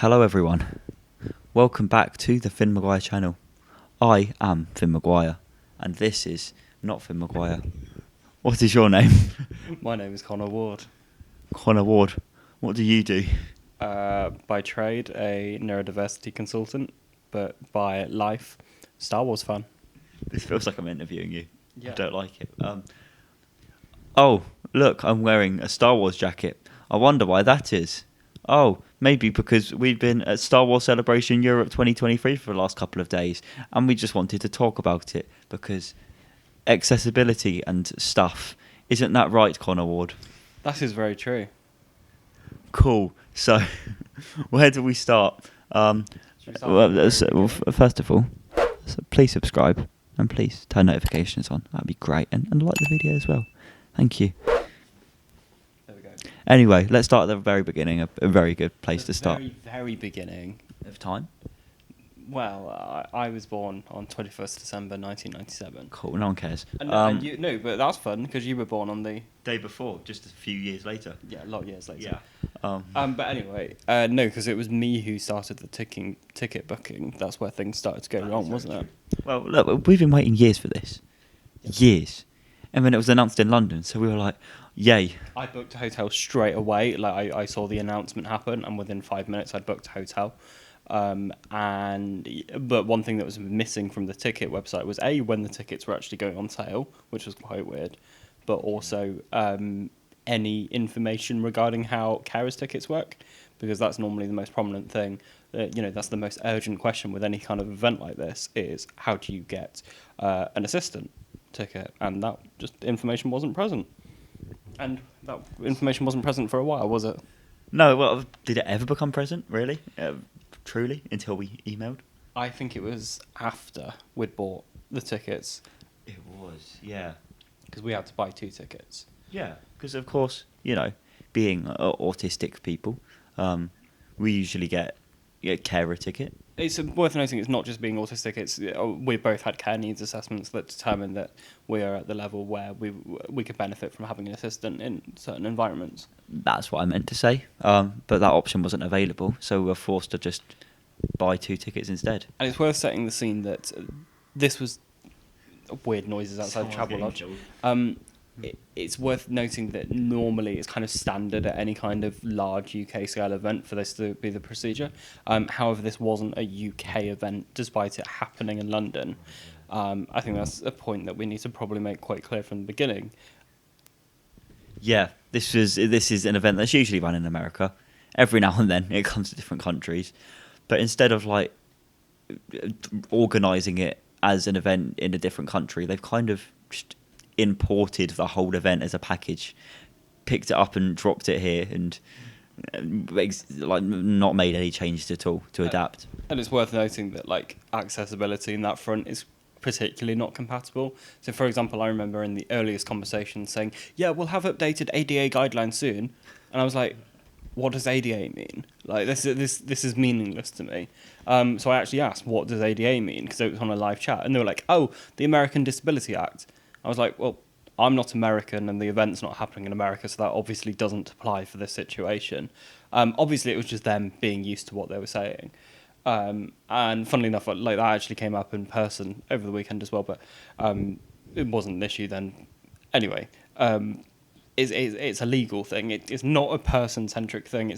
Hello everyone, welcome back to the finnmcgwyre channel. I am finnmcgwyre, and this is not finnmcgwyre. What is your name? My name is Connor Ward. Connor Ward. What do you do? By trade, a neurodiversity consultant, but by life, Star Wars fan. This feels like I'm interviewing you. Yeah. I don't like it. Oh, look, I'm wearing a Star Wars jacket. I wonder why that is. Oh, maybe because we've been at Star Wars Celebration Europe 2023 for the last couple of days, and we just wanted to talk about it because accessibility and stuff. Isn't that right, Connor Ward? That is very true. Cool. So, where do we start? First of all, please subscribe and please turn notifications on. That'd be great, and like the video as well. Thank you. There we go. Anyway, let's start at the very beginning. A very good place to start. Very beginning. Of time. Well, I was born on 21st December 1997. Cool. No one cares. And you, no, but that's fun because you were born on the Day before, just a few years later. a lot of years later. Yeah. But anyway, no, because it was me who started the ticket booking. That's where things started to go wrong, wasn't it? Well, look, we've been waiting years for this. Years. And then it was announced in London, so we were like, yay. I booked a hotel straight away. Like I saw the announcement happen, and within 5 minutes, I'd booked a hotel. But one thing that was missing from the ticket website was when the tickets were actually going on sale, which was quite weird, but also any information regarding how carers tickets work, because that's normally the most prominent thing. That's the most urgent question with any kind of event like this is how do you get an assistant ticket, and that just information wasn't present. And that information wasn't present for a while, was it? No, well, did it ever become present, really? Truly, until we emailed? I think it was after we'd bought the tickets. It was, yeah. Because we had to buy 2 tickets. Yeah, because of course, being autistic people, we usually get a carer ticket. It's worth noting it's not just being autistic. It's we both had care needs assessments that determined that we are at the level where we could benefit from having an assistant in certain environments. That's what I meant to say, but that option wasn't available, so we were forced to just buy 2 tickets instead. And it's worth setting the scene that this was weird noises outside Travel Lodge. It's worth noting that normally it's kind of standard at any kind of large UK scale event for this to be the procedure. However, this wasn't a UK event, despite it happening in London. I think that's a point that we need to probably make quite clear from the beginning. Yeah, this is an event that's usually run in America. Every now and then it comes to different countries, but instead of organising it as an event in a different country, they've kind of just imported the whole event as a package, picked it up and dropped it here, and not made any changes at all to adapt. And it's worth noting that accessibility in that front is particularly not compatible. So, for example, I remember in the earliest conversation saying, "Yeah, we'll have updated ADA guidelines soon," and I was like, "What does ADA mean? This is meaningless to me." So I actually asked, "What does ADA mean?" Because it was on a live chat, and they were like, "Oh, the American Disability Act." I was like, well, I'm not American and the event's not happening in America, so that obviously doesn't apply for this situation. Obviously, it was just them being used to what they were saying. And funnily enough, that actually came up in person over the weekend as well, but it wasn't an issue then. Anyway, it's a legal thing. It's not a person-centric thing.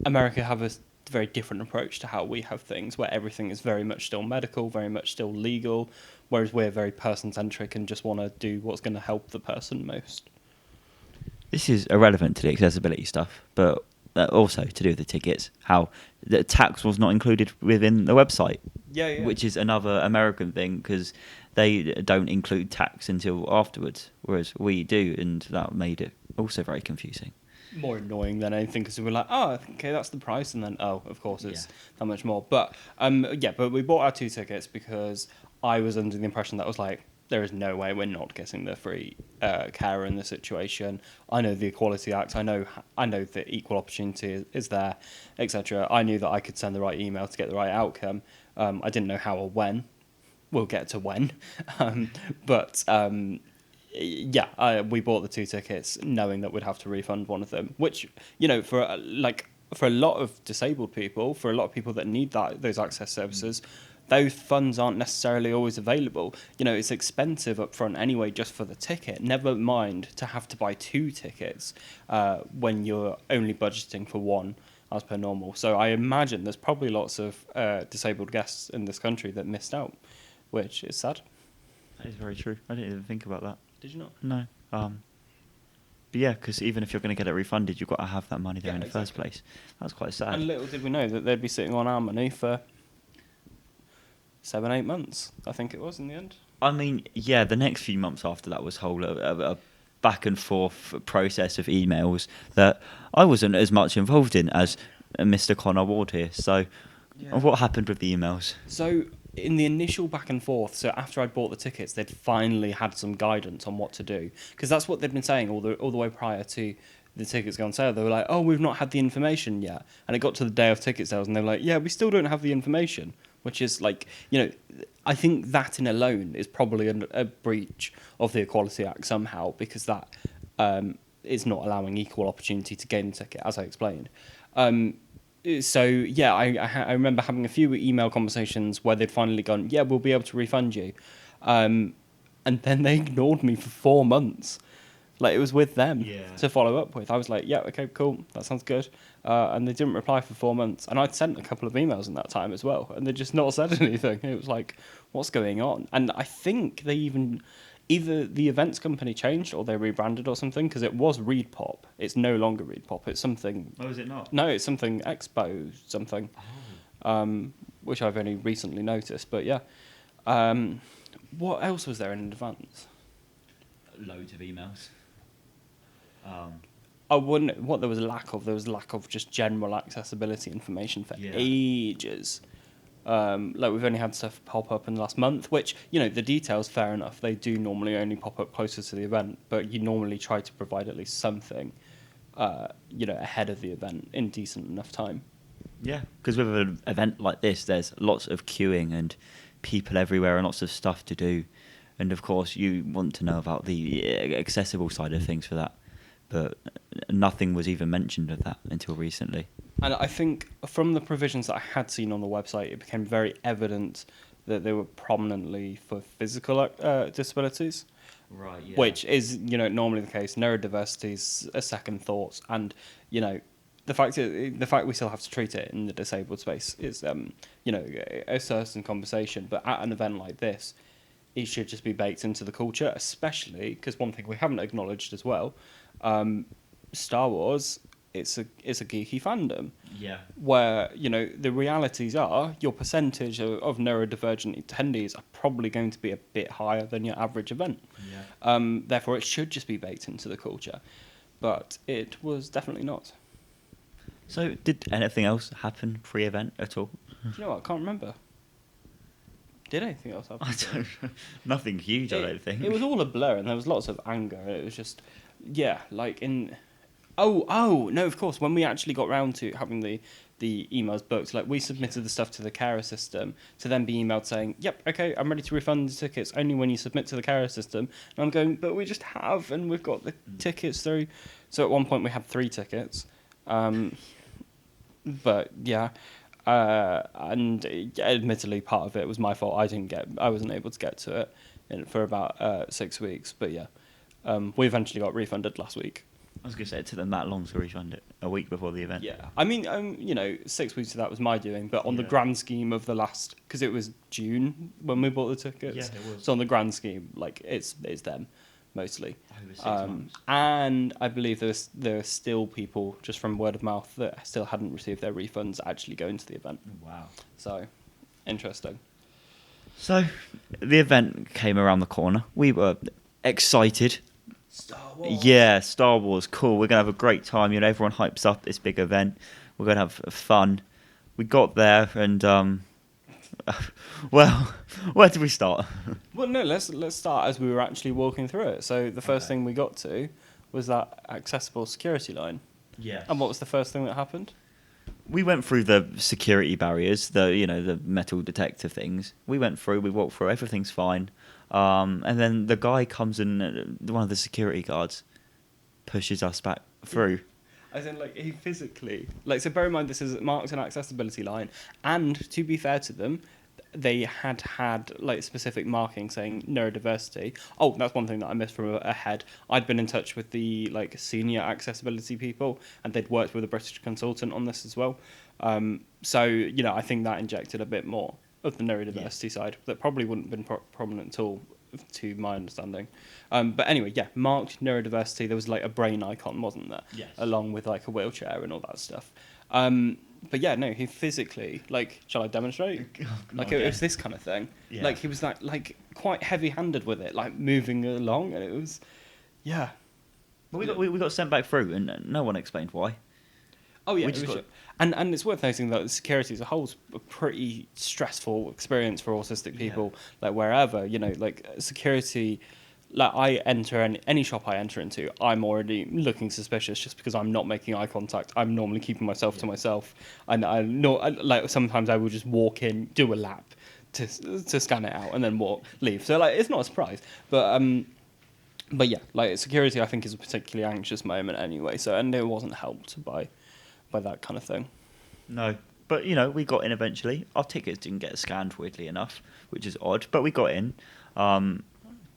America have a very different approach to how we have things, where everything is very much still medical, very much still legal, whereas we're very person-centric and just want to do what's going to help the person most. This is irrelevant to the accessibility stuff, but also to do with the tickets, how the tax was not included within the website. Yeah. Which is another American thing, because they don't include tax until afterwards, whereas we do, and that made it also very confusing. More annoying than anything, because we were like, oh, okay, that's the price, and then, oh, of course, it's that much more. But, but we bought our 2 tickets because I was under the impression that was like, there is no way we're not getting the free carer in the situation. I know the Equality Act, I know that equal opportunity is there, etc. I knew that I could send the right email to get the right outcome. I didn't know how or when. We'll get to when. We bought the 2 tickets knowing that we'd have to refund one of them, which, for for a lot of disabled people, for a lot of people that need those access services, those funds aren't necessarily always available. You know, it's expensive up front anyway just for the ticket, never mind to have to buy 2 tickets when you're only budgeting for 1 as per normal. So I imagine there's probably lots of disabled guests in this country that missed out, which is sad. That is very true. I didn't even think about that. Did you not? No. But yeah, because even if you're going to get it refunded, you've got to have that money there in the first place. That's quite sad. And little did we know that they'd be sitting on our money for 7-8 months, I think it was in the end. I mean, yeah, the next few months after that was whole a back and forth process of emails that I wasn't as much involved in as Mr. Connor Ward here. So, what happened with the emails? So, in the initial back and forth, so after I'd bought the tickets, they'd finally had some guidance on what to do, because that's what they'd been saying all the way prior to the tickets going on sale. They were like, "Oh, we've not had the information yet," and it got to the day of ticket sales, and they were like, "Yeah, we still don't have the information." Which is like, you know, I think that in alone is probably a breach of the Equality Act somehow, because that is not allowing equal opportunity to gain a ticket, as I explained. So, yeah, I remember having a few email conversations where they'd finally gone, "Yeah, we'll be able to refund you." And then they ignored me for 4 months. Like, it was with them to follow up with. I was like, "Yeah, okay, cool, that sounds good." And they didn't reply for 4 months. And I'd sent a couple of emails in that time as well, and they just not said anything. It was like, what's going on? And I think they either the events company changed or they rebranded or something, because it was ReadPop. It's no longer ReadPop. It's something... Oh, is it not? No, it's something Expo something, which I've only recently noticed. But yeah. What else was there in advance? Loads of emails. What there was lack of just general accessibility information for ages. Like, we've only had stuff pop up in the last month, which, you know, the details, fair enough, they do normally only pop up closer to the event, but you normally try to provide at least something, you know, ahead of the event in decent enough time. Yeah. Because with an event like this, there's lots of queuing and people everywhere and lots of stuff to do. And, of course, you want to know about the accessible side of things for that. But nothing was even mentioned of that until recently. And I think from the provisions that I had seen on the website, it became very evident that they were prominently for physical disabilities. Right, yeah. Which is, you know, normally the case. Neurodiversity is a second thought. And, you know, the fact we still have to treat it in the disabled space is, you know, a certain conversation. But at an event like this, it should just be baked into the culture, especially because one thing we haven't acknowledged as well, Star Wars, it's a geeky fandom. Yeah. Where, you know, the realities are your percentage of neurodivergent attendees are probably going to be a bit higher than your average event. Yeah. Therefore, it should just be baked into the culture. But it was definitely not. So, did anything else happen pre-event at all? Do you know what? I can't remember. Did anything else happen? I don't know. Nothing huge, I don't think. It was all a blur, and there was lots of anger. It was just, yeah, like in... Oh, no, of course, when we actually got round to having the emails booked, like, we submitted the stuff to the carer system to then be emailed saying, "Yep, okay, I'm ready to refund the tickets only when you submit to the carer system." And I'm going, "But we just have, and we've got the tickets through." So at one point we had 3 tickets. But, yeah... and admittedly, part of it was my fault. I wasn't able to get to it for about 6 weeks. But yeah, we eventually got refunded last week. I was going to say it took them that long to refund it, a week before the event. Yeah, I mean, you know, 6 weeks of that was my doing, but on the grand scheme of the last, because it was June when we bought the tickets. Yeah, it was. So on the grand scheme, like it's them mostly. Over 6 months. And I believe there are still people just from word of mouth that still hadn't received their refunds actually going to the event. Wow. So, interesting. So, the event came around the corner. We were excited. Star Wars. Yeah, Star Wars, cool. We're going to have a great time. You know, everyone hypes up this big event. We're going to have fun. We got there and, well, where did we start? Well, no, let's start as we were actually walking through it. So the first thing we got to was that accessible security line. Yeah. And what was the first thing that happened? We went through the security barriers, the metal detector things. We went through, we walked through, everything's fine. And then the guy comes in, one of the security guards pushes us back through. As in, like, he physically... Like, so bear in mind, this is marked an accessibility line. And, to be fair to them, they had, like, specific marking saying neurodiversity. Oh, that's one thing that I missed from ahead. I'd been in touch with the, like, senior accessibility people, and they'd worked with a British consultant on this as well. So, you know, I think that injected a bit more of the neurodiversity side. That probably wouldn't have been prominent at all, to my understanding. But anyway, yeah, marked neurodiversity. There was like a brain icon, wasn't there? Yes. Along with like a wheelchair and all that stuff. But yeah, no, he physically, like, shall I demonstrate? Like, it was this kind of thing. Yeah. Like, he was like quite heavy-handed with it, like moving along, and it was, yeah. But we got sent back through, and no one explained why. Oh yeah, We just got- and it's worth noting that security as a whole is a pretty stressful experience for autistic people. Like wherever, you know, like security. Like I enter any shop I enter into, I'm already looking suspicious just because I'm not making eye contact. I'm normally keeping myself to myself, and I know like sometimes I will just walk in, do a lap to scan it out, and then leave. So like it's not a surprise, but yeah, like security I think is a particularly anxious moment anyway. So and it wasn't helped by that kind of thing. No. But, you know, we got in eventually. Our tickets didn't get scanned, weirdly enough, which is odd. But we got in. And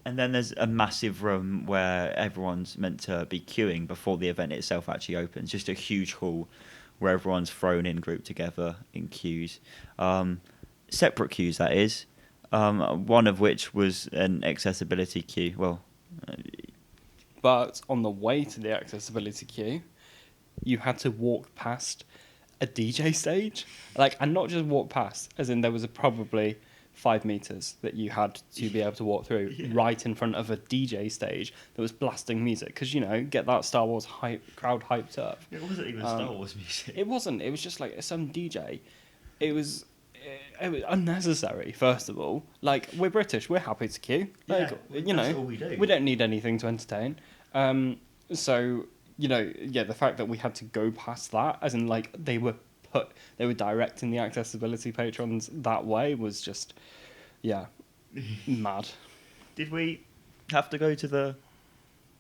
then there's a massive room where everyone's meant to be queuing before the event itself actually opens. Just a huge hall where everyone's thrown in, grouped together in queues. Separate queues, that is. One of which was an accessibility queue. Well... But on the way to the accessibility queue, you had to walk past a DJ stage, like, and not just walk past, as in there was probably 5 meters that you had to be able to walk through right in front of a DJ stage that was blasting music, because, you know, get that Star Wars crowd hyped up. It wasn't even Star Wars music. It wasn't. It was just like some DJ. It was unnecessary. First of all, like, we're British, we're happy to queue. Like, you know, that's all we do. we don't need anything to entertain. So, you know, yeah, the fact that we had to go past that, as in, like, they were directing the accessibility patrons that way, was just, yeah, mad. Did we have to go to the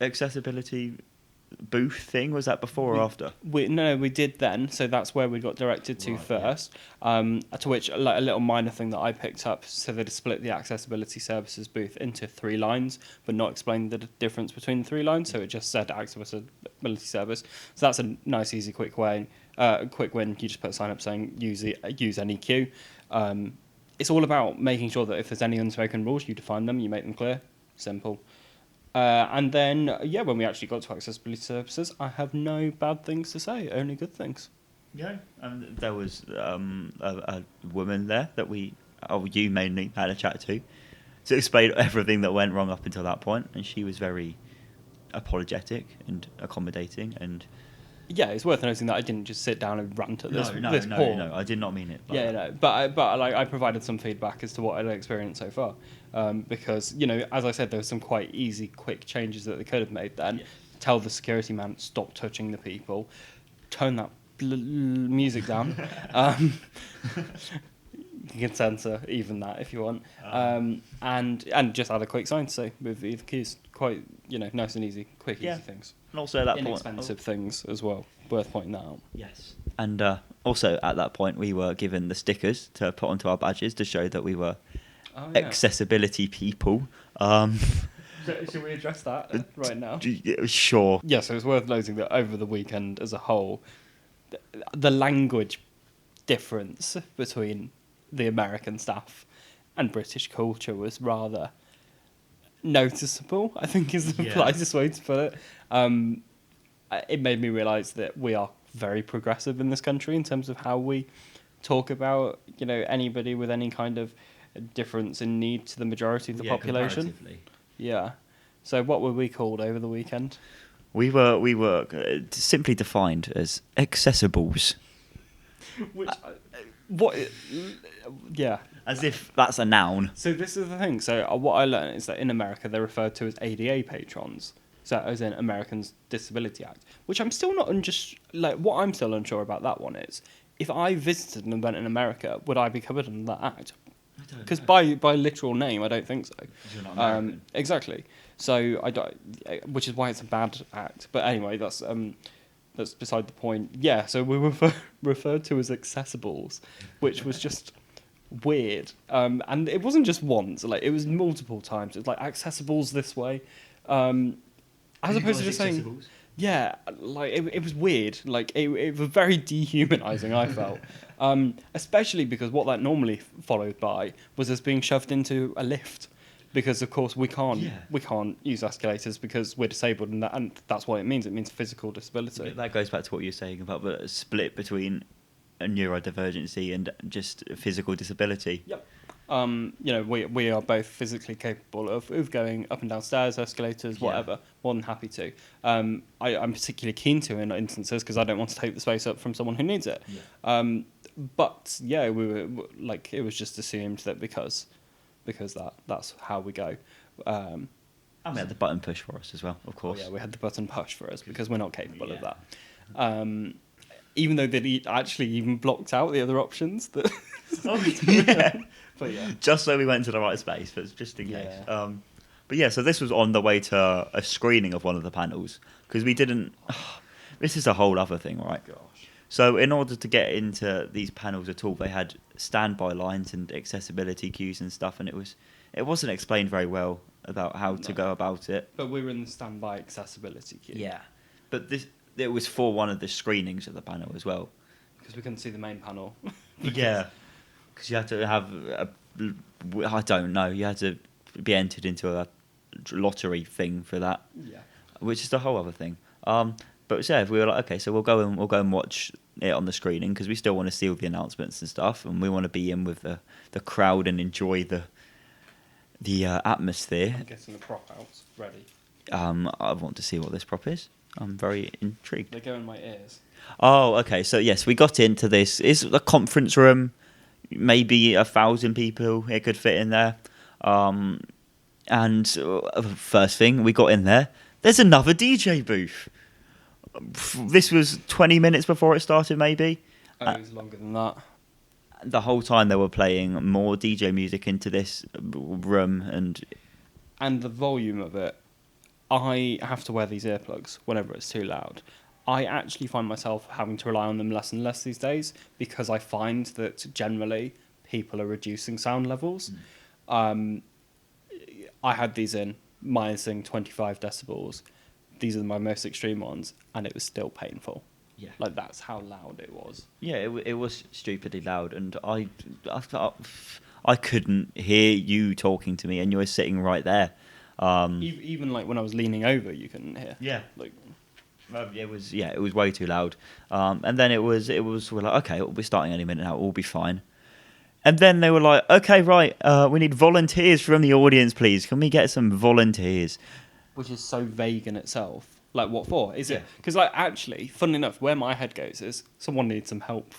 accessibility booth thing? Was that before or after? No, we did then. So that's where we got directed to first. To which, like, a little minor thing that I picked up. So they'd split the accessibility services booth into 3 lines, but not explained the difference between the 3 lines. So it just said accessibility service. So that's a nice, easy, quick win. You just put a sign up saying use any queue. It's all about making sure that if there's any unspoken rules, you define them, you make them clear. Simple. And then, yeah, when we actually got to accessibility services, I have no bad things to say, only good things. Yeah, and there was a woman there that you mainly had a chat to explain everything that went wrong up until that point, and she was very apologetic and accommodating. And yeah, it's worth noting that I didn't just sit down and rant at this. No, I did not mean it. Like that. No, but I provided some feedback as to what I'd experienced so far, because, you know, as I said, there were some quite easy, quick changes that they could have made. Then tell the security man, stop touching the people, turn that music down. You can censor even that if you want, and just add a quick sign to say with either keys. Quite, you know, nice and easy, quick, easy things. And also at that inexpensive things as well. Worth pointing that out. Yes. And also at that point, we were given the stickers to put onto our badges to show that we were accessibility people. Should we address that right now? Sure. Yeah, so it's worth noting that over the weekend as a whole, the language difference between the American staff and British culture was rather noticeable, I think is the politest way to put it. It made me realise that we are very progressive in this country in terms of how we talk about, you know, anybody with any kind of difference in need to the majority of the population. Comparatively. Yeah. So what were we called over the weekend? We were simply defined as accessibles. Which, what? Yeah. As if that's a noun. So this is the thing. So what I learned is that in America they're referred to as ADA patrons. So as in Americans Disability Act, which I'm still not what I'm still unsure about that one is, if I visited an event in America, would I be covered under that act? Because by literal name, I don't think so. You're not American. Exactly. So I don't, which is why it's a bad act. But anyway, that's that's beside the point. Yeah, so we were referred to as accessibles, which was just weird. And it wasn't just once; like it was multiple times. It's like accessibles this way, as opposed to just saying. Yeah, like it was weird. Like it was very dehumanizing. I felt, especially because what that normally followed by was us being shoved into a lift, because of course we can't use escalators because we're disabled, and that's what it means. It means physical disability. That goes back to what you were saying about the split between a neurodivergency and just physical disability. Yep. We are both physically capable of going up and down stairs, escalators, whatever. More than happy to. I'm particularly keen to in instances because I don't want to take the space up from someone who needs it. Yeah. But yeah, we were like, it was just assumed that because that's how we go. And we had the button push for us as well, of course. Oh yeah, we had the button push for us because we're not capable of that. Even though they actually even blocked out the other options. That Yeah. But yeah. Just so we went to the right space, but just in case. Yeah. But yeah, so this was on the way to a screening of one of the panels, because we didn't... this is a whole other thing, right? Gosh. So in order to get into these panels at all, they had standby lines and accessibility queues and stuff, and it wasn't explained very well about how to go about it. But we were in the standby accessibility queue. Yeah. But it was for one of the screenings of the panel as well. Because we couldn't see the main panel. Yeah. Because you had to have I don't know, you had to be entered into a lottery thing for that. Yeah. Which is the whole other thing. But yeah, we were like, okay, so we'll go and watch it on the screening, because we still want to see all the announcements and stuff, and we want to be in with the crowd and enjoy the atmosphere. I'm getting the prop out ready. I want to see what this prop is. I'm very intrigued. They go in my ears. Oh, okay. So yes, we got into this. It's a conference room, maybe 1,000 people. It could fit in there. And first thing, we got in there. There's another DJ booth. This was 20 minutes before it started, maybe. It was longer than that. The whole time they were playing more DJ music into this room, and the volume of it. I have to wear these earplugs whenever it's too loud. I actually find myself having to rely on them less and less these days, because I find that generally people are reducing sound levels. I had these in minusing 25 decibels. These are my most extreme ones, and it was still painful. Yeah. Like, that's how loud it was. Yeah, it was stupidly loud, and I couldn't hear you talking to me, and you were sitting right there. Even like when I was leaning over, you couldn't hear. Yeah. Like, It was way too loud. And then we're like, okay, we'll be starting any minute now, we'll be fine. And then they were like, okay, right, we need volunteers from the audience, please. Can we get some volunteers? which is so vague in itself. Like, what for? Is it? Because, like, actually, funnily enough, where my head goes is someone needs some help.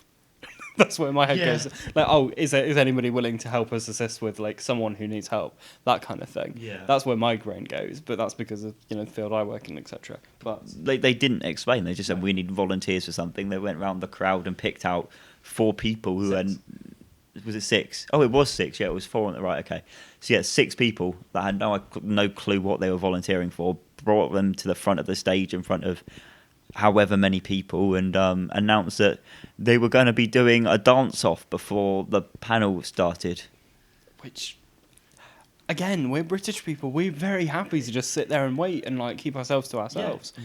That's where my head goes. Like, oh, is anybody willing to help us assist with, like, someone who needs help? That kind of thing. Yeah. That's where my brain goes, but that's because of, you know, the field I work in, etc. But They didn't explain. They just said, we need volunteers for something. They went around the crowd and picked out 4 people who had... Was it 6? Oh, it was 6. Yeah, it was 4 on the right. Okay. So, yeah, 6 people that had no clue what they were volunteering for, brought them to the front of the stage in front of however many people and announced that they were going to be doing a dance-off before the panel started. Which, again, we're British people. We're very happy to just sit there and wait and, like, keep ourselves to ourselves. Yeah.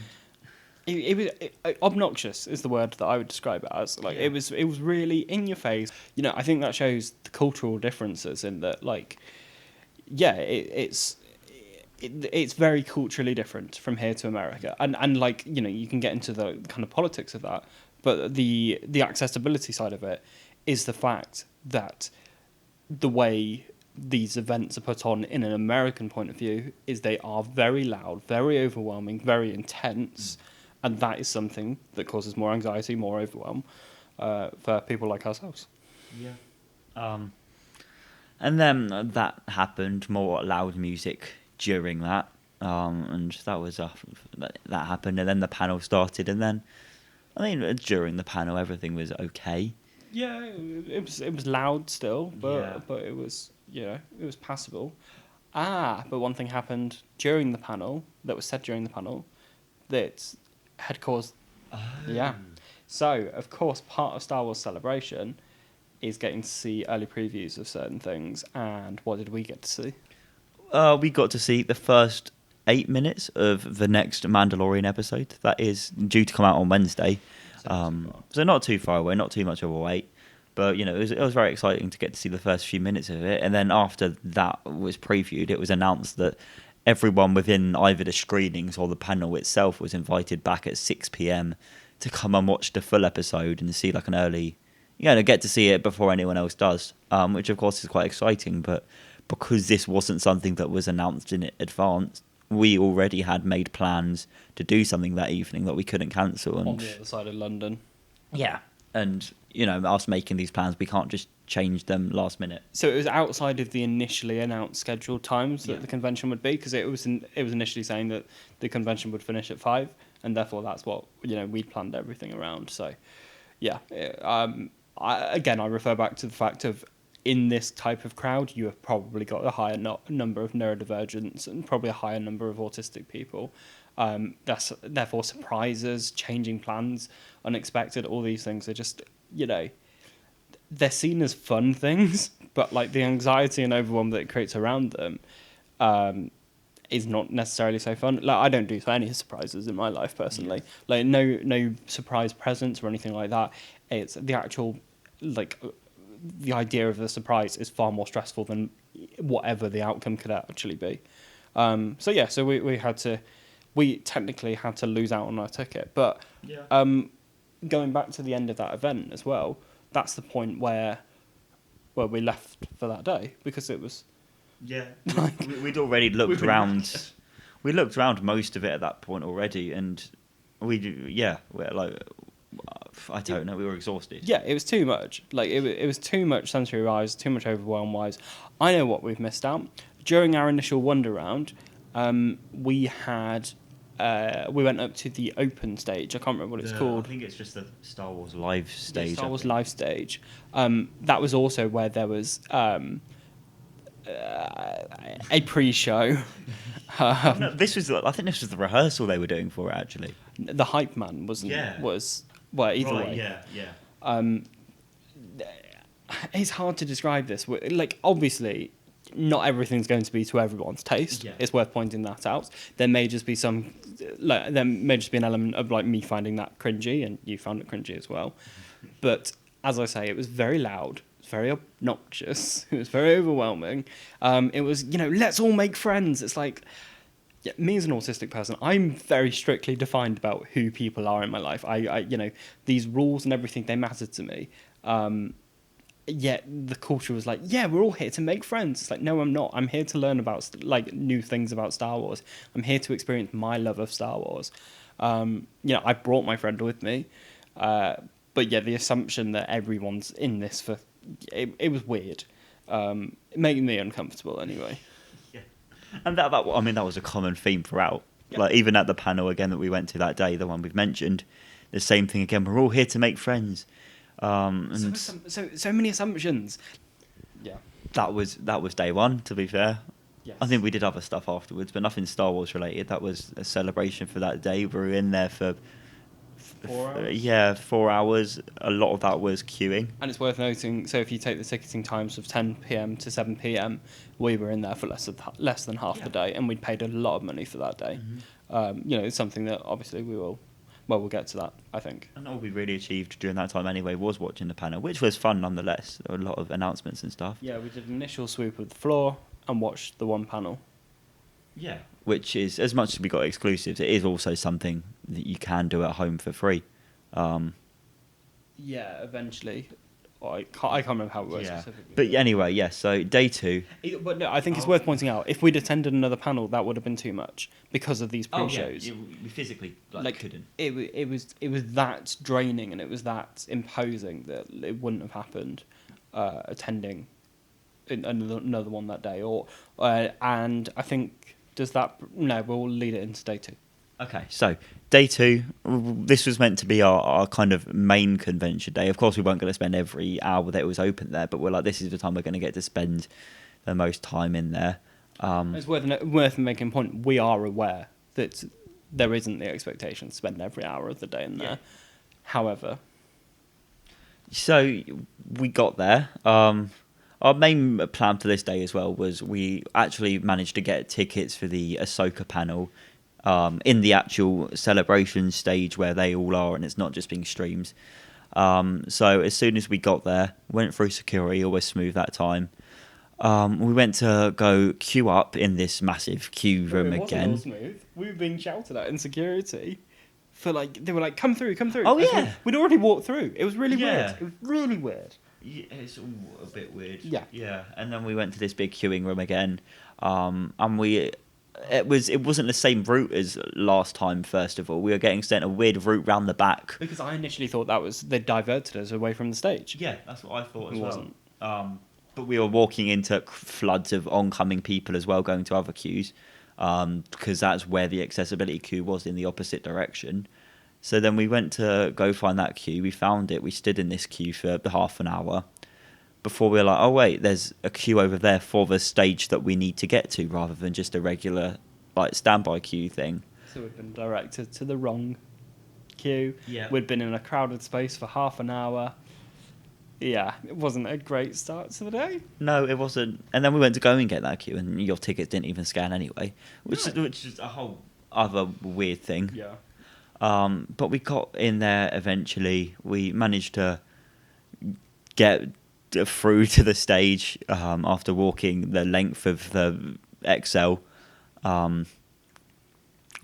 It was obnoxious is the word that I would describe it as. Like, it was really in your face. You know, I think that shows the cultural differences in that, like, yeah, it's very culturally different from here to America. And like, you know, you can get into the kind of politics of that, but the accessibility side of it is the fact that the way these events are put on in an American point of view is they are very loud, very overwhelming, very intense. And that is something that causes more anxiety, more overwhelm for people like ourselves. Yeah. And then that happened, more loud music during that. And that was that happened. And then the panel started. And then, I mean, during the panel, everything was okay. Yeah, it was loud still, but it was, you know, it was passable. But one thing happened during the panel, that was said during the panel, that had caused Yeah. So, of course, part of Star Wars Celebration is getting to see early previews of certain things. And what did we get to see? We got to see the first 8 minutes of the next Mandalorian episode. That is due to come out on Wednesday. So not too far away, not too much of a wait. But, it was very exciting to get to see the first few minutes of it. And then after that was previewed, it was announced that everyone within either the screenings or the panel itself was invited back at 6 p.m. to come and watch the full episode and see like an early, get to see it before anyone else does, which of course is quite exciting. But because this wasn't something that was announced in advance, we already had made plans to do something that evening that we couldn't cancel. And On the other side of London. yeah, and us making these plans, we can't just change them last minute. So it was outside of the initially announced scheduled times that the convention would be, because it was initially saying that the convention would finish at 5, and therefore that's what we'd planned everything around. So yeah, I refer back to the fact of, in this type of crowd, you have probably got a higher number of neurodivergents and probably a higher number of autistic people. That's therefore surprises, changing plans, unexpected. All these things are just they're seen as fun things, but like the anxiety and overwhelm that it creates around them is not necessarily so fun. Like, I don't do any surprises in my life personally. Like no surprise presents or anything like that. It's the actual the idea of the surprise is far more stressful than whatever the outcome could actually be. So we technically had to lose out on our ticket, but going back to the end of that event as well, that's the point where we left for that day, because it was we'd already looked around. We looked around most of it at that point already, and we're like, I don't know, we were exhausted. Yeah, it was too much. Like it was too much sensory wise, too much overwhelm wise. I know what we've missed out. During our initial wander round, we went up to the open stage. I can't remember what it's called. I think it's just the Star Wars live stage. Star Wars live stage. That was also where there was a pre-show. No, I think this was the rehearsal they were doing for it, actually. The hype man was either way. Yeah. It's hard to describe this. Like, obviously, not everything's going to be to everyone's taste. Yeah. It's worth pointing that out. There may just be an element of like me finding that cringy, and you found it cringy as well. But as I say, it was very loud. It was very obnoxious. It was very overwhelming. It was, let's all make friends. It's like, me as an autistic person, I'm very strictly defined about who people are in my life. I these rules and everything, they matter to me. Yet the culture was like, yeah, we're all here to make friends. It's like, no, I'm not. I'm here to learn about new things about Star Wars. I'm here to experience my love of Star Wars. I brought my friend with me, but yeah, the assumption that everyone's in this for it was weird. It made me uncomfortable anyway. Yeah, and that was a common theme throughout. Yeah. Like, even at the panel again that we went to that day, the one we've mentioned, the same thing again. We're all here to make friends. And so many assumptions. Yeah, that was day one. To be fair, yes. I think we did other stuff afterwards, but nothing Star Wars related. That was a celebration for that day. We were in there for 4 hours. 4 hours. A lot of that was queuing. And it's worth noting. So if you take the ticketing times of 10 p.m. to 7 p.m., we were in there for less than half the day, and we'd paid a lot of money for that day. Mm-hmm. It's something that obviously we will. Well, we'll get to that, I think. And all we really achieved during that time anyway was watching the panel, which was fun nonetheless. There were a lot of announcements and stuff. Yeah, we did an initial swoop of the floor and watched the one panel. Yeah. Which is, as much as we got exclusives, it is also something that you can do at home for free. Yeah, eventually. I can't remember how it works specifically. But anyway, yes, so day 2. But no, I think it's worth pointing out, if we'd attended another panel, that would have been too much because of these pre-shows. We physically couldn't. It was that draining and it was that imposing that it wouldn't have happened attending another one that day. And I think, we'll lead it into day 2. Okay, so day 2, this was meant to be our kind of main convention day. Of course, we weren't going to spend every hour that it was open there, but we're like, this is the time we're going to get to spend the most time in there. It's worth making a point. We are aware that there isn't the expectation to spend every hour of the day in there. Yeah. However, So we got there. Our main plan for this day as well was we actually managed to get tickets for the @ÄSOKA panel in the actual celebration stage where they all are, and it's not just being streamed. So as soon as we got there, went through security, always smooth that time. We went to go queue up in this massive queue room it wasn't all again. smooth. We were being shouted at in security for like they were like, "Come through, come through." Oh, As yeah. we'd already walked through. It was really Yeah. weird. It was really weird. Yeah, it's all a bit weird. Yeah. Yeah. And then we went to this big queuing room again. And it wasn't the same route as last time, first of all. We were getting sent a weird route round the back. Because I initially thought that was they diverted us away from the stage. Yeah, that's what I thought as It well. wasn't. But we were walking into floods of oncoming people as well, going to other queues, because that's where the accessibility queue was, in the opposite direction. So then we went to go find that queue. We found it. We stood in this queue for half an hour before we were like, oh wait, there's a queue over there for the stage that we need to get to, rather than just a regular like standby queue thing. So we'd been directed to the wrong queue. Yeah. We'd been in a crowded space for half an hour. Yeah, it wasn't a great start to the day. No, it wasn't. And then we went to go and get that queue, and your tickets didn't even scan anyway, which No. is a whole other weird thing. Yeah. But we got in there eventually. We managed to get through to the stage after walking the length of the XL.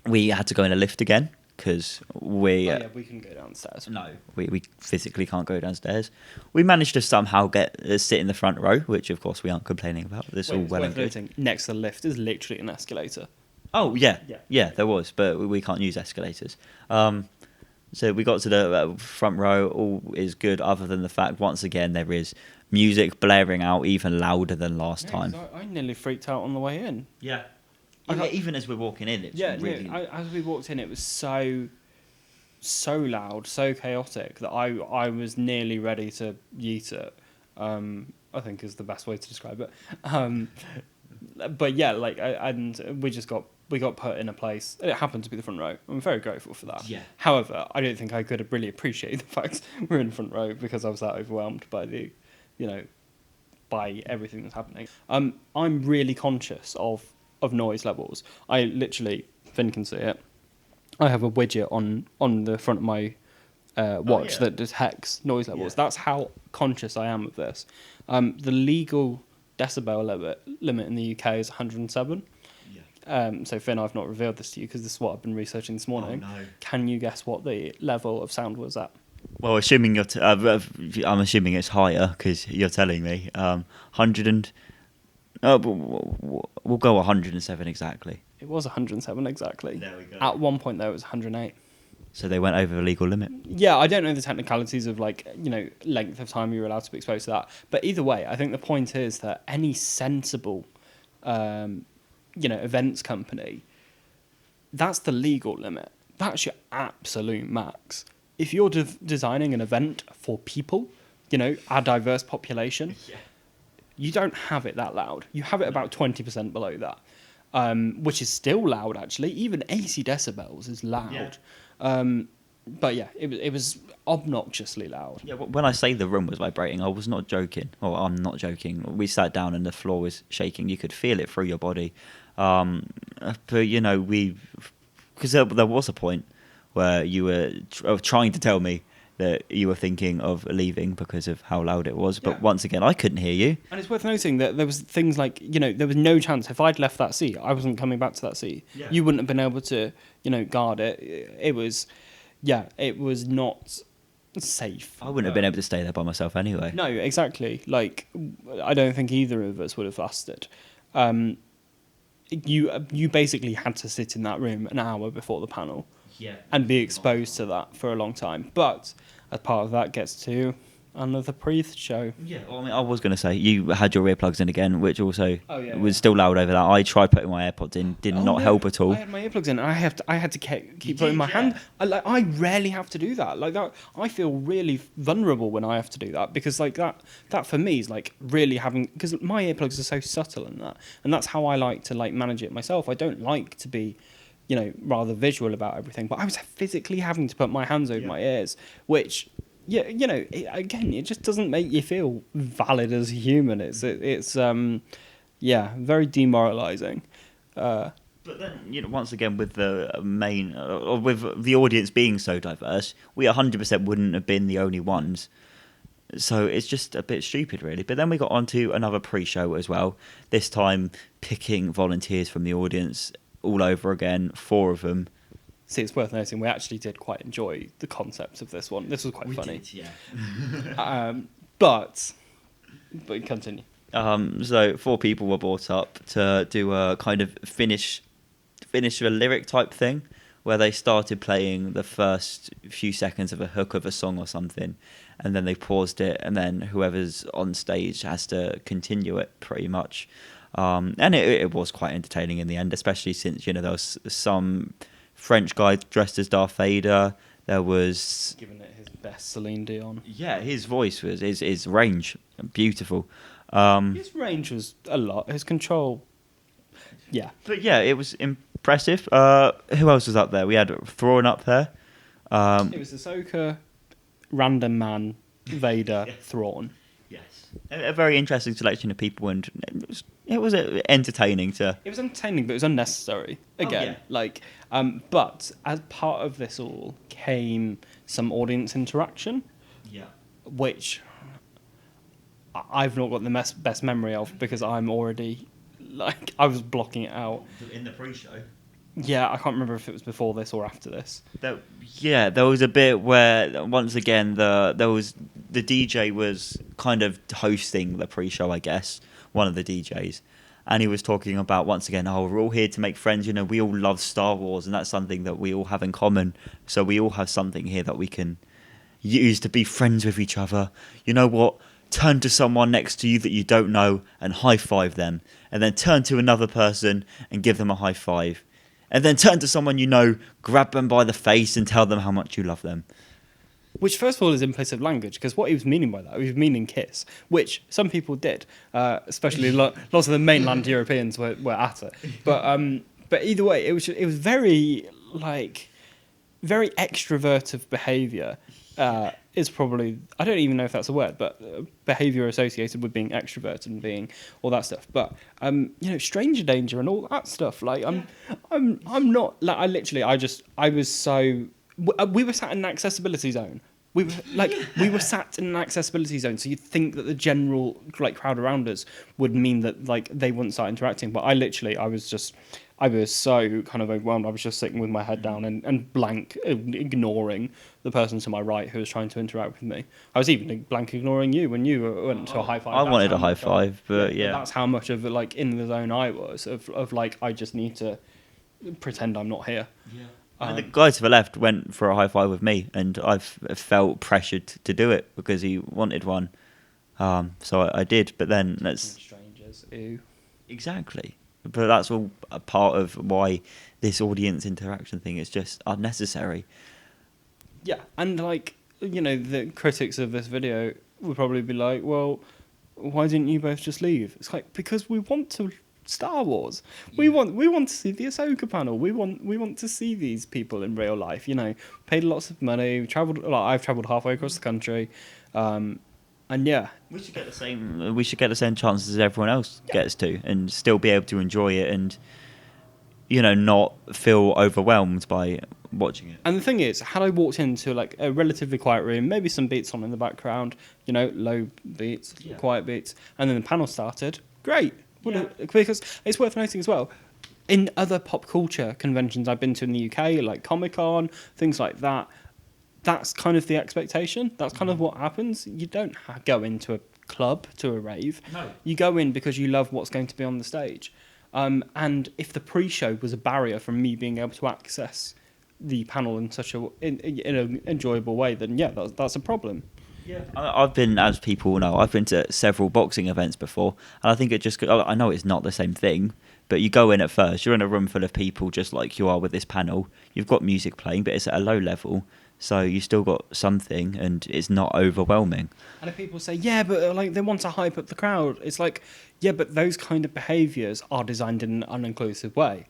We had to go in a lift again because we couldn't go downstairs. no, we physically can't go downstairs. We managed to somehow get sit in the front row, which of course we aren't complaining about. This all It's well worth and good. noting, next to the lift is literally an escalator. Oh yeah, Yeah. yeah, there was, but we can't use escalators. So we got to the front row. All is good, other than the fact once again there is music blaring out even louder than last time. I nearly freaked out on the way in. Yeah. I- Even as we're walking in, it's really. As we walked in, it was so loud, so chaotic that I was nearly ready to yeet it. I think is the best way to describe it. But yeah, and we got put in a place. It happened to be the front row. I'm very grateful for that. Yeah. However, I don't think I could have really appreciated the fact we're in the front row because I was that overwhelmed by by everything that's happening. I'm really conscious of noise levels. I literally, Finn can see it. I have a widget on the front of my watch yeah. that detects noise levels. Yeah. That's how conscious I am of this. The legal decibel limit in the UK is 107. Yeah. So Finn, I've not revealed this to you because this is what I've been researching this morning. Oh, no. Can you guess what the level of sound was at? Well, assuming you're, I'm assuming it's higher because you're telling me. 100 and. We'll go 107 exactly. It was 107 exactly. There we go. At one point, though, it was 108. So they went over the legal limit. Yeah, I don't know the technicalities of length of time you're allowed to be exposed to that. But either way, I think the point is that any sensible, events company, that's the legal limit. That's your absolute max. If you're designing an event for people, our diverse population, Yeah. you don't have it that loud. You have it about 20% below that, which is still loud, actually. Even 80 decibels is loud. Yeah. But yeah, it was obnoxiously loud. Yeah, when I say the room was vibrating, I was not joking. Or I'm not joking. We sat down and the floor was shaking. You could feel it through your body. But because there was a point where you were trying to tell me that you were thinking of leaving because of how loud it was. But Yeah. once again, I couldn't hear you. And it's worth noting that there was things like, there was no chance if I'd left that seat, I wasn't coming back to that seat. Yeah. You wouldn't have been able to, guard it. It was not safe. I wouldn't have been able to stay there by myself anyway. No, exactly. I don't think either of us would have lasted. You basically had to sit in that room an hour before the panel Yeah. and be exposed to that for a long time. But as part of that gets to another pre-show. Yeah, well, I mean, I was going to say, you had your earplugs in again, which also Yeah. was still loud over that. I tried putting my AirPods in, did not help at all. I had my earplugs in. And I had to keep You putting did, my yeah. hand. I rarely have to do that. Like that, I feel really vulnerable when I have to do that because that for me is really having, because my earplugs are so subtle and that's how I like to manage it myself. I don't like to be rather visual about everything. But I was physically having to put my hands over my ears, which, again, it just doesn't make you feel valid as a human. It's very demoralising. But then, once again, with the main, or with the audience being so diverse, we 100% wouldn't have been the only ones. So it's just a bit stupid, really. But then we got onto another pre-show as well, this time picking volunteers from the audience all over again, 4 of them. See, it's worth noting, we actually did quite enjoy the concept of this one. This was quite funny. Did, yeah. But continue. So 4 people were brought up to do a kind of finish a lyric type thing, where they started playing the first few seconds of a hook of a song or something, and then they paused it, and then whoever's on stage has to continue it pretty much. And it was quite entertaining in the end, especially since, there was some French guy dressed as Darth Vader. There was... Giving it his best Celine Dion. Yeah, his voice was... His range, beautiful. His range was a lot. His control... Yeah. But yeah, it was impressive. Who else was up there? We had 𝗺𝗀 up there. It was Ahsoka, Random Man, Vader, 𝗺𝗀. Yes. A very interesting selection of people, and it was entertaining to... It was entertaining, but it was unnecessary. Again, but as part of this all came some audience interaction. Yeah. Which I've not got the best memory of, because I'm already... I was blocking it out. In the pre-show? Yeah, I can't remember if it was before this or after this. There was a bit where, once again, the DJ was kind of hosting the pre-show, I guess, one of the DJs. And he was talking about, once again, we're all here to make friends. We all love Star Wars, and that's something that we all have in common. So we all have something here that we can use to be friends with each other. You know what? Turn to someone next to you that you don't know and high-five them. And then turn to another person and give them a high-five. And then turn to someone you know, grab them by the face and tell them how much you love them. Which, first of all, is implicit language, because what he was meaning by that, he was meaning kiss, which some people did, especially lots of the mainland Europeans were at it. But either way, it was very, very extrovertive behaviour. Is probably, I don't even know if that's a word, but behaviour associated with being extrovert and being all that stuff. But stranger danger and all that stuff. I'm not. I was so. We were sat in an accessibility zone. We were sat in an accessibility zone, so you'd think that the general crowd around us would mean that they wouldn't start interacting. But I was so kind of overwhelmed. I was just sitting with my head down and blank, ignoring the person to my right who was trying to interact with me. I was even blank ignoring you when you went to a high five. I wanted a high five, but yeah. That's how much of in the zone I was of I just need to pretend I'm not here. Yeah. And the guy to the left went for a high five with me, and I felt pressured to do it because he wanted one. So I did, but then strangers, ew. Exactly. But that's all a part of why this audience interaction thing is just unnecessary. Yeah, and the critics of this video would probably be like, well, why didn't you both just leave? It's because we want to Star Wars. Yeah. We want to see the Ahsoka panel. We want to see these people in real life. Paid lots of money, I've travelled halfway across the country. And yeah, we should get the same chances as everyone else gets to, and still be able to enjoy it, and not feel overwhelmed by watching it. And the thing is, had I walked into a relatively quiet room, maybe some beats on in the background, low beats, quiet beats, and then the panel started, great. Yeah. Because it's worth noting as well, in other pop culture conventions I've been to in the UK, like Comic-Con, things like that. That's kind of the expectation. That's kind of what happens. You don't go into a club, to a rave. No. You go in because you love what's going to be on the stage. And if the pre-show was a barrier from me being able to access the panel in such in an enjoyable way, then yeah, that's a problem. Yeah, I've been, as people know, I've been to several boxing events before, and I think I know it's not the same thing, but you go in at first, you're in a room full of people just like you are with this panel. You've got music playing, but it's at a low level. So you still got something, and it's not overwhelming. And if people say, yeah, but they want to hype up the crowd, it's yeah, but those kind of behaviours are designed in an uninclusive way.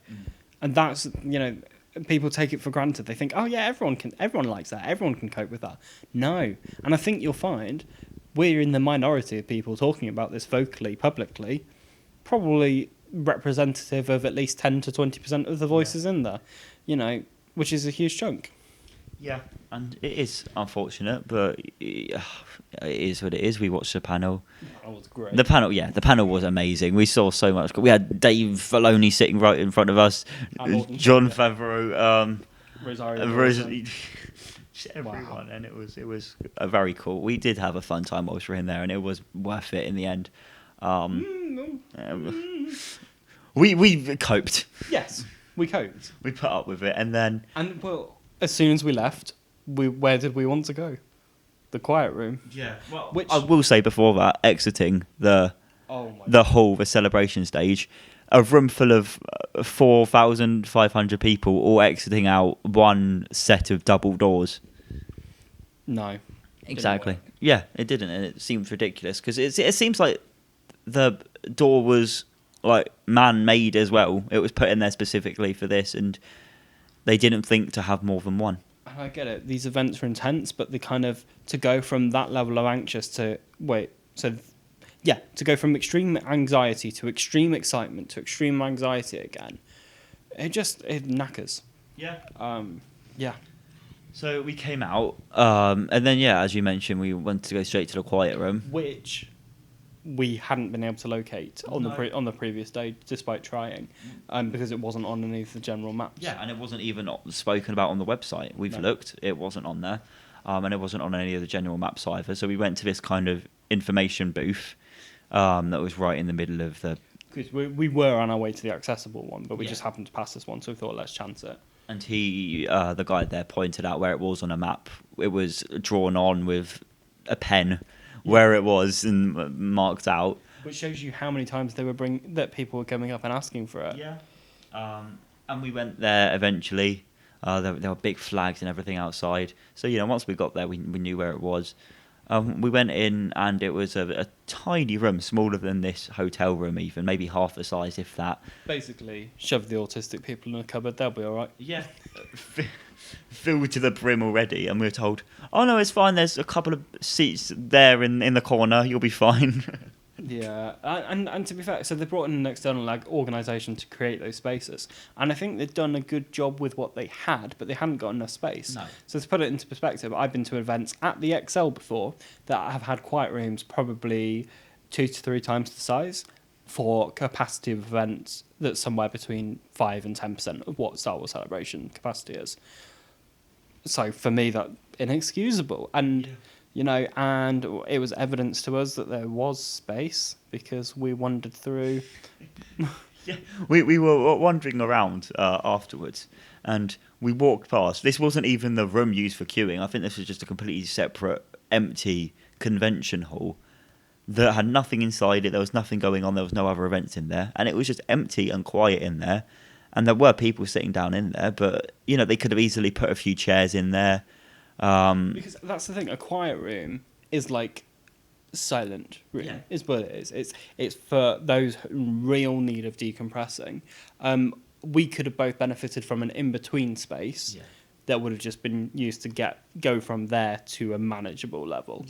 And that's, people take it for granted. They think, oh yeah, everyone likes that, everyone can cope with that. No. And I think you'll find we're in the minority of people talking about this vocally, publicly, probably representative of at least 10 to 20% of the voices in there, which is a huge chunk. Yeah, and it is unfortunate, but it is what it is. We watched the panel. That was great. The panel was amazing. We saw so much. We had Dave Filoni sitting right in front of us, Jon Favreau, Rosario, everyone, wow. and it was very cool. We did have a fun time whilst we were in there, and it was worth it in the end. We coped. Yes, we coped. We put up with it, and then as soon as we left, where did we want to go? The quiet room. Yeah. Well, which I will say before that, exiting the hall, the celebration stage, a room full of 4,500 people all exiting out one set of double doors. No. Exactly. Yeah, it didn't, and it seemed ridiculous because it seems like the door was like man-made as well. It was put in there specifically for this, and they didn't think to have more than one. I get it. These events are intense, but they kind of to go from that level of anxious to to go from extreme anxiety to extreme excitement to extreme anxiety again. It knackers. Yeah. Yeah. So we came out, and then as you mentioned, we wanted to go straight to the quiet room, which we hadn't been able to locate on the previous day, despite trying, because it wasn't on any of the general maps. Yeah, and it wasn't even spoken about on the website. We've looked; it wasn't on there, and it wasn't on any of the general maps either. So we went to this kind of information booth that was right in the middle of the. Because we were on our way to the accessible one, but we just happened to pass this one, so we thought let's chance it. And the guy there pointed out where it was on a map. It was drawn on with a pen. Where it was and marked out, which shows you how many times that people were coming up and asking for it. Yeah, and we went there eventually. There were big flags and everything outside. So once we got there, we knew where it was. We went in, and it was a tiny room, smaller than this hotel room, even maybe half the size, if that. Basically, shove the autistic people in a cupboard; they'll be all right. Yeah. Filled to the brim already, and we were told, "Oh no, it's fine. There's a couple of seats there in the corner. You'll be fine." Yeah, and to be fair, so they brought in an external organisation to create those spaces, and I think they've done a good job with what they had, but they hadn't got enough space. No. So to put it into perspective, I've been to events at the XL before that have had quiet rooms probably 2 to 3 times the size for capacity of events that's somewhere between 5 and 10% of what Star Wars Celebration capacity is. So for me, that's inexcusable. And, and it was evidence to us that there was space because we wandered through. Yeah, we were wandering around afterwards, and we walked past. This wasn't even the room used for queuing. I think this was just a completely separate, empty convention hall that had nothing inside it. There was nothing going on. There was no other events in there, and it was just empty and quiet in there. And there were people sitting down in there, but they could have easily put a few chairs in there. Because that's the thing, a quiet room is like silent room, is what it is. It's for those in real need of decompressing. We could have both benefited from an in-between space that would have just been used to go from there to a manageable level.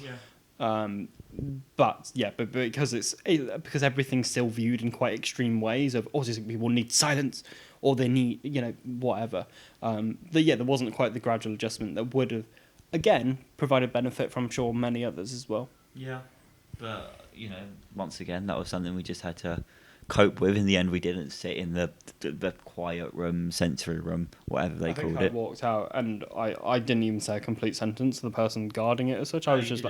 But because everything's still viewed in quite extreme ways of autistic people need silence or they need whatever. There wasn't quite the gradual adjustment that would have again provided benefit from, I'm sure, many others as well. Yeah, but once again, that was something we just had to cope with. In the end, we didn't sit in the quiet room, sensory room, whatever they called it. I walked out and I didn't even say a complete sentence to the person guarding it as such. I was just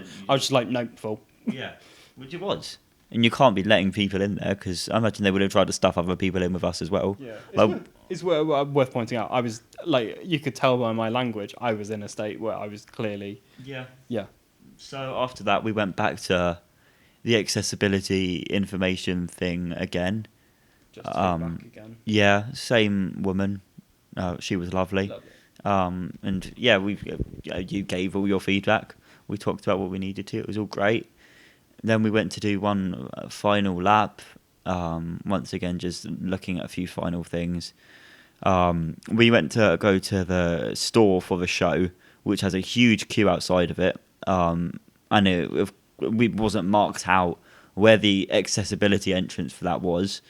like, nope, full. Yeah, which it was. And you can't be letting people in there because I imagine they would have tried to stuff other people in with us as well. Yeah, it's worth pointing out. I was like, you could tell by my language, I was in a state where I was clearly. Yeah. So after that, we went back to the accessibility information thing again. Just back again. Yeah, same woman. She was lovely. And you gave all your feedback. We talked about what we needed to. It was all great. Then we went to do one final lap. Once again, just looking at a few final things. We went to go to the store for the show, which has a huge queue outside of it, and we wasn't marked out where the accessibility entrance for that was.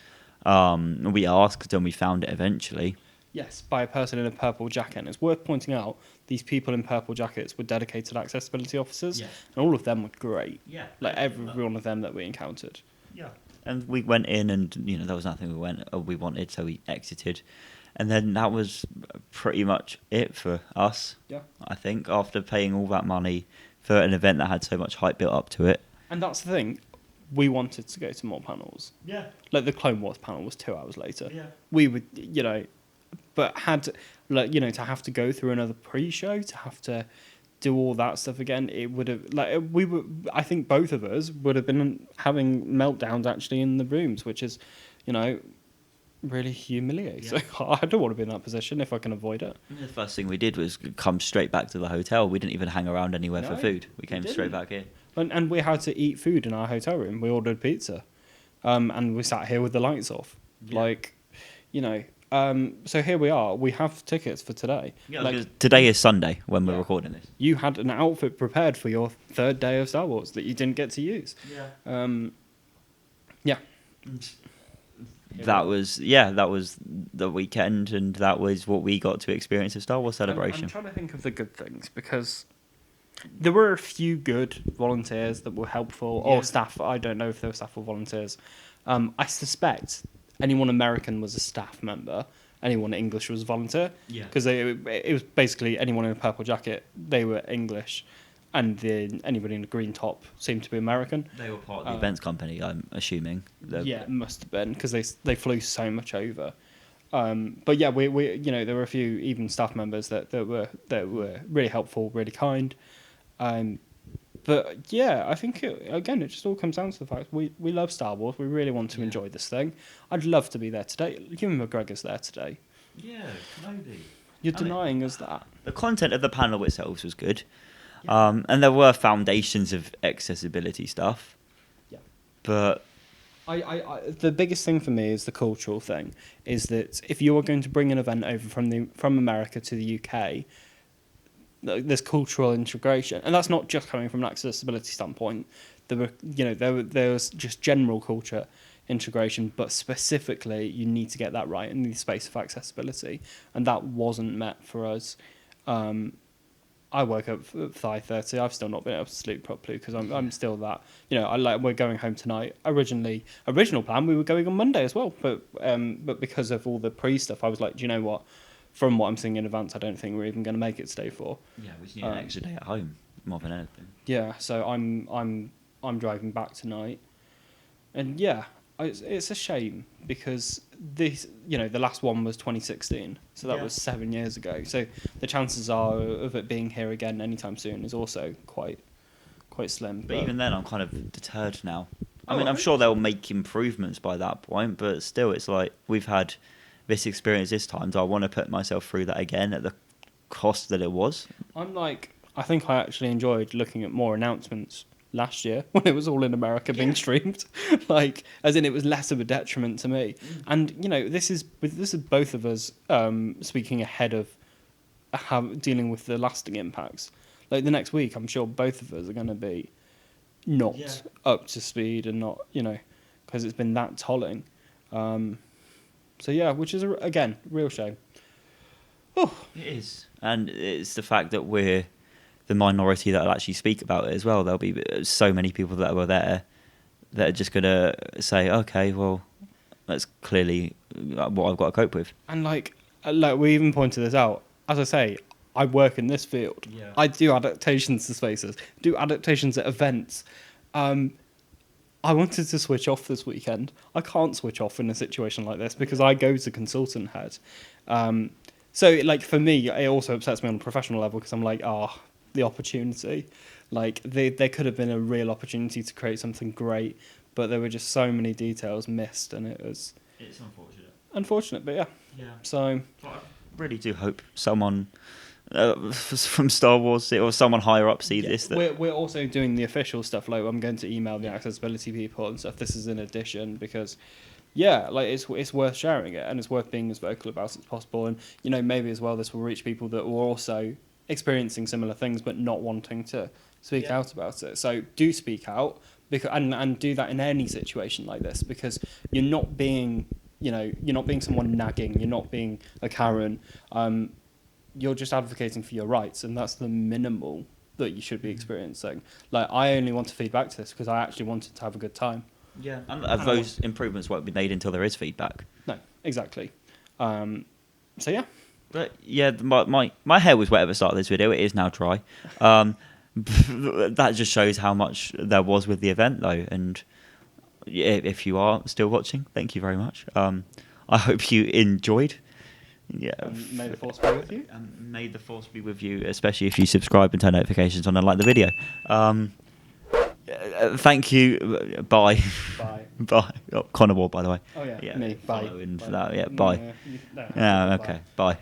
We asked and we found it eventually. Yes, by a person in a purple jacket. And it's worth pointing out these people in purple jackets were dedicated accessibility officers, and all of them were great. Yeah, like every one of them that we encountered. Yeah, and we went in, and there was nothing we wanted, so we exited, and then that was pretty much it for us. Yeah, I think after paying all that money for an event that had so much hype built up to it. And that's the thing. We wanted to go to more panels. Yeah. Like the Clone Wars panel was 2 hours later. Yeah. We would, but had, to have to go through another pre-show, to have to do all that stuff again, it would have, I think both of us would have been having meltdowns actually in the rooms, which is, really humiliating. Yeah. So I don't want to be in that position if I can avoid it. The first thing we did was come straight back to the hotel. We didn't even hang around anywhere for food. We came straight back here. And we had to eat food in our hotel room. We ordered pizza. And we sat here with the lights off. Yeah. So here we are. We have tickets for today. Yeah, because today is Sunday when we're recording this. You had an outfit prepared for your third day of Star Wars that you didn't get to use. Yeah. Yeah. That was the weekend, and that was what we got to experience at Star Wars Celebration. I'm trying to think of the good things, because there were a few good volunteers that were helpful, or staff. I don't know if they were staff or volunteers. I suspect anyone American was a staff member. Anyone English was a volunteer. Yeah. Because it was basically anyone in a purple jacket. They were English, and anybody in a green top seemed to be American. They were part of the events company, I'm assuming. Yeah, it must have been, because they flew so much over. But yeah, we there were a few even staff members that were really helpful, really kind. But yeah, I think it just all comes down to the fact we love Star Wars. We really want to enjoy this thing. I'd love to be there today. Ewan McGregor's there today. Yeah, maybe. You're denying us that. The content of the panel itself was good. And there were foundations of accessibility stuff. Yeah. But I the biggest thing for me is the cultural thing. Is that if you are going to bring an event over from America to the UK, there's cultural integration, and that's not just coming from an accessibility standpoint. There was just general culture integration, but specifically you need to get that right in the space of accessibility, and that wasn't met for us. I woke up at 5:30. I've still not been able to sleep properly because I'm still that. We're going home tonight. Original plan, we were going on Monday as well, but because of all the pre stuff, I was like, do you know what? From what I'm seeing in advance, I don't think we're even going to make it to day 4. Yeah, we just need an extra day at home more than anything. Yeah, so I'm driving back tonight, and yeah, it's a shame because this, the last one was 2016, so that was 7 years ago. So the chances are of it being here again anytime soon is also quite slim. But even then, I'm kind of deterred now. I mean, I'm sure they'll make improvements by that point, but still, it's like we've had this experience this time. Do I want to put myself through that again at the cost that it was? I think I actually enjoyed looking at more announcements last year when it was all in America being streamed, as in it was less of a detriment to me. And this is both of us speaking ahead of dealing with the lasting impacts. Like the next week, I'm sure both of us are going to be not up to speed and not because it's been that tolling. So yeah, which is again real shame. Oh, it is, and it's the fact that we're the minority that will actually speak about it as well. There'll be so many people that were there that are just gonna say, okay, well, that's clearly what I've got to cope with. And like we even pointed this out. As I say, I work in this field. Yeah. I do adaptations to spaces, do adaptations at events. I wanted to switch off this weekend. I can't switch off in a situation like this because I go to consultant head. So for me, it also upsets me on a professional level because I'm like, the opportunity. There could have been a real opportunity to create something great, but there were just so many details missed, and it's unfortunate. Unfortunate, but yeah. Yeah. So I really do hope someone from Star Wars or someone higher up see this. We're also doing the official stuff. I'm going to email the accessibility people and stuff. This is in addition because yeah, like it's worth sharing it, and it's worth being as vocal about it as possible. And maybe as well, this will reach people that were also experiencing similar things but not wanting to speak out about it. So do speak out, because and do that in any situation like this, because you're not being someone nagging, you're not being a Karen. You're just advocating for your rights, and that's the minimal that you should be experiencing. Like, I only want to feed back to this because I actually wanted to have a good time. Yeah, and those improvements won't be made until there is feedback. No, exactly. So yeah. But yeah, my hair was wet at the start of this video. It is now dry. That just shows how much there was with the event, though. And if you are still watching, thank you very much. I hope you enjoyed. Yeah. May the force be with you. May the force be with you, especially if you subscribe and turn notifications on and like the video. Thank you. Bye. Bye. Bye. Oh, Connor Ward, by the way. Oh yeah. Yeah. Me. Bye. Follow in for Bye. that. Yeah. Bye. No, Yeah. Okay. Bye.